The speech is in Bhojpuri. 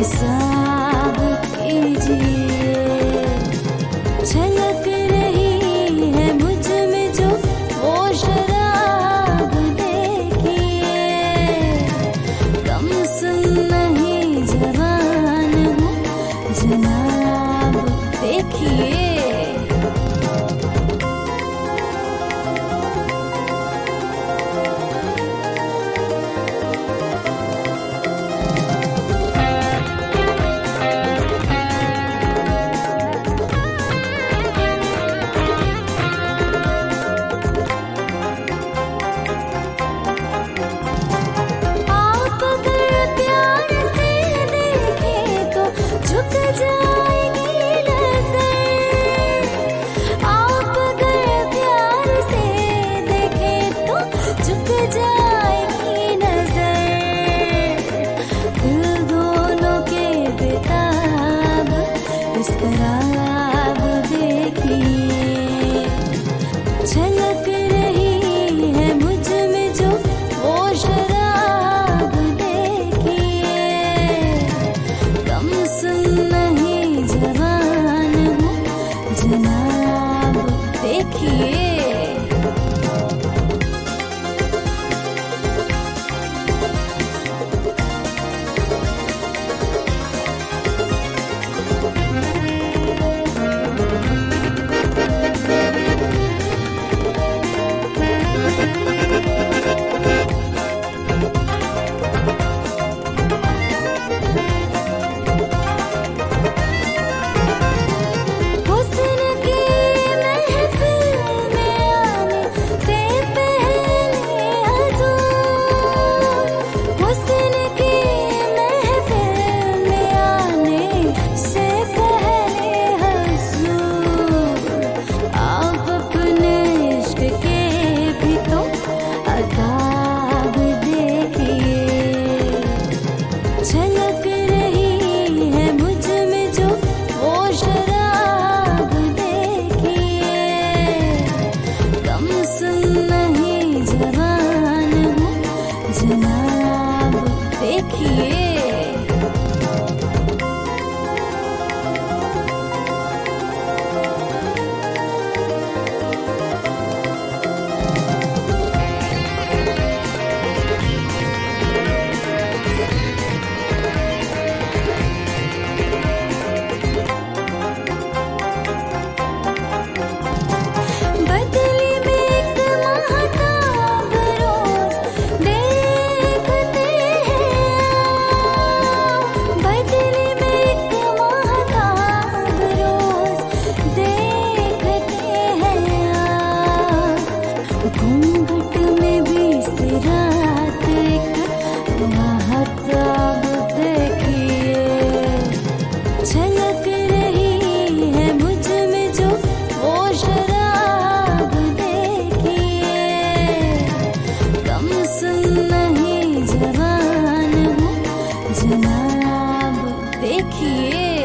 हिसाब कीजिए। छलक रही है मुझ में जो वो शराब देखिए। कम सुन नहीं जवान हूँ जनाब देखिए। छलक रही है मुझ में जो वो शराब देखिए। कम सुन नहीं जवान हूँ जनाब देखिए। छलक रही है मुझ में जो वो शराब देखिए। कम सुन नहीं जवान हूँ जनाब देखिए। घूंघट में भी सिरात एक महताब देखिए। छलक रही है मुझ में जो वो शराब देखिए। कम सुन नहीं जवान हूँ जनाब देखिए।